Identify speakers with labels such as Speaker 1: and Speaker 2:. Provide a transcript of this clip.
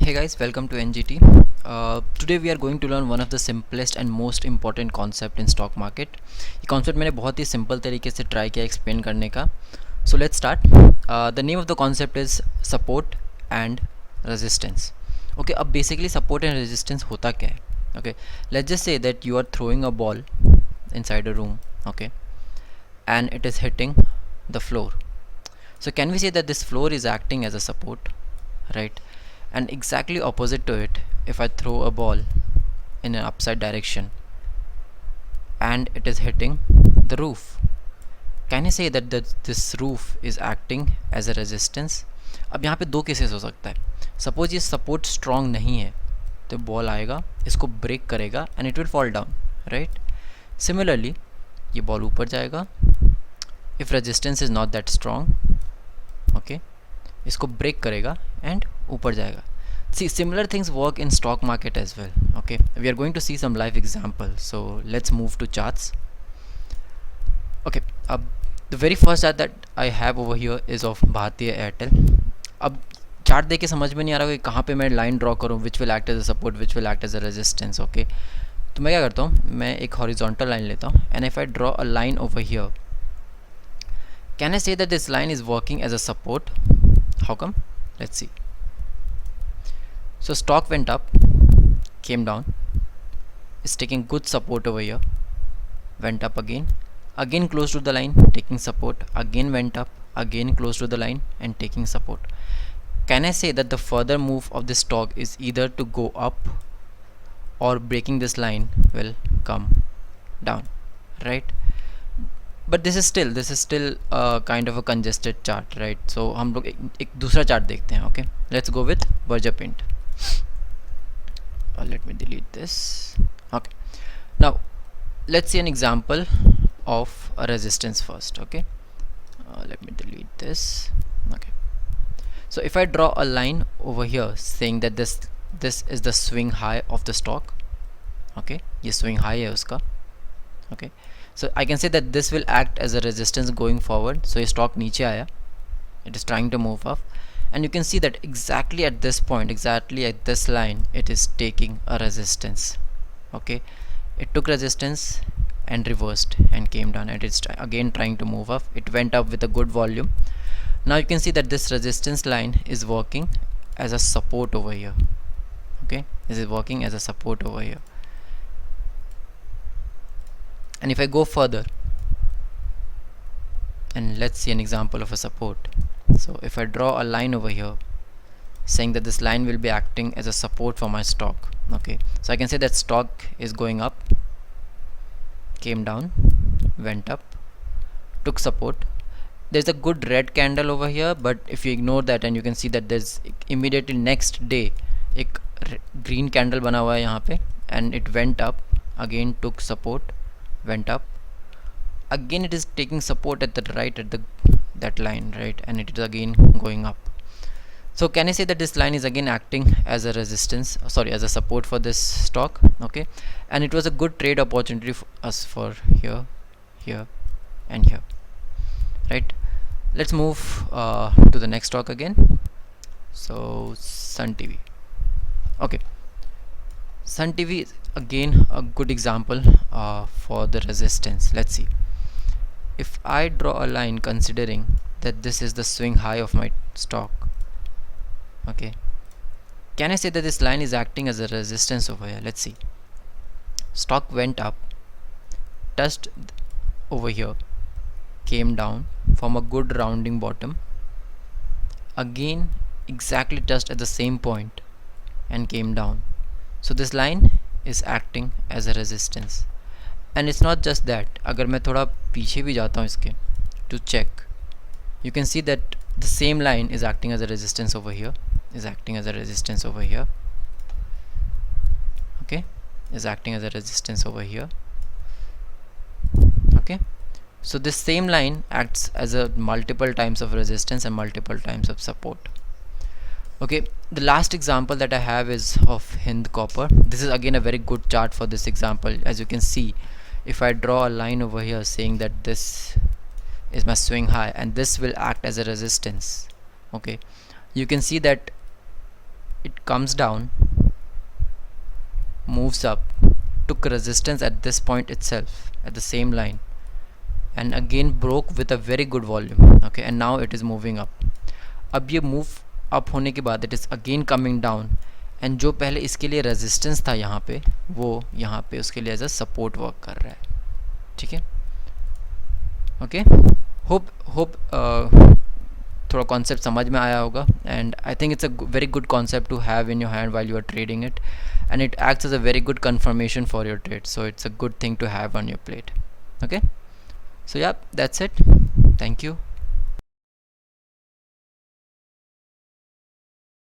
Speaker 1: Hey guys, welcome to NGT. Today we are going to learn one of the simplest and most important concept in stock market. ये concept मैंने बहुत ही simple तरीके से try किया explain करने का. So let's start. The name of the concept is support and resistance. Okay, अब basically support and resistance होता क्या है? Okay, let's just say that you are throwing a ball inside a room. Okay, and it is hitting the floor. So can we say that this floor is acting as a support, right? And exactly opposite to it, if I throw a ball in an upside direction and it is hitting the roof, can I say that this roof is acting as a resistance? अब यहाँ पे दो cases हो सकता है. Suppose ये support strong नहीं है तो बॉल आएगा, इसको ब्रेक करेगा and it will fall down, right. Similarly ये बॉल ऊपर जाएगा if resistance is not that strong, okay, इसको ब्रेक करेगा एंड ऊपर जाएगा. See, similar things work in stock market as well. Okay, we are going to see some live examples, so let's move to charts. Okay, the very first chart that I have over here is of Bharti Airtel. अब chart देख के समझ में नहीं आ रहा कि कहाँ पे मैं लाइन ड्रॉ करूँ, which will act as a support, which will act as a resistance. Okay, तो मैं क्या करता हूँ, मैं एक हॉरिजॉन्टल लाइन लेता हूँ and if I draw a line over here, can I say that this line is working as a support? How come? Let's see. So stock went up, came down, is taking good support over here, went up again close to the line, taking support, again went up, again close to the line and taking support. Can I say that the further move of this stock is either to go up or breaking this line will come down, right? But this is still kind of a congested chart, right? So हम लोग एक दूसरा chart देखते हैं. Okay, let's go with Berger Paint. Let me delete this. Okay, now let's see an example of a resistance first. Okay, let me delete this. Okay, so if I draw a line over here saying that this is the swing high of the stock. Okay, ये swing high है उसका. Okay, so I can say that this will act as a resistance going forward. So ये stock नीचे आया, it is trying to move up, and you can see that exactly at this point, exactly at this line, it is taking a resistance. Okay, it took resistance and reversed and came down, and it's again trying to move up. It went up with a good volume. Now you can see that this resistance line is working as a support over here. Okay, this is working as a support over here. And if I go further and let's see an example of a support. So if I draw a line over here saying that this line will be acting as a support for my stock. Okay, so I can say that stock is going up, came down, went up, took support. There's a good red candle over here, but if you ignore that, and you can see that there's immediately next day एक green candle बना हुआ है यहाँ पे, and it went up, again took support, went up, again it is taking support at the right at that line, right, and it is again going up. So can I say that this line is again acting as a resistance, sorry, as a support for this stock? Okay, and it was a good trade opportunity for us for here, here and here, right? Let's move to the next stock again. So Sun TV. Okay, Sun TV is again a good example for the resistance. Let's see. If I draw a line considering that this is the swing high of my stock, okay, can I say that this line is acting as a resistance over here? Let's see. Stock went up, touched over here, came down from a good rounding bottom, again exactly touched at the same point and came down. So this line is acting as a resistance. And it's not just that. अगर मैं थोड़ा पीछे भी जाता हूँ इसके to check, you can see that the same line is acting as a resistance over here, is acting as a resistance over here. Okay, is acting as a resistance over here. Okay, so this same line acts as a multiple times of resistance and multiple times of support. Okay, the last example that I have is of Hind Copper. This is again a very good chart for this example. As you can see, if I draw a line over here saying that this is my swing high and this will act as a resistance, okay, you can see that it comes down, moves up, took resistance at this point itself at the same line, and again broke with a very good volume. Okay, and now it is moving up. अब ये move up होने के बाद it is again coming down, and जो पहले इसके लिए resistance था यहाँ पे, वो यहाँ पे उसके लिए एज अ सपोर्ट वर्क कर रहा है. ठीक है. ओके, होप थोड़ा कॉन्सेप्ट समझ में आया होगा, and I think it's a very good concept to have in your hand while you are trading it, and it acts as a very good confirmation for your trade, so it's a good thing to have on your plate. Okay, so yeah, that's it. Thank you.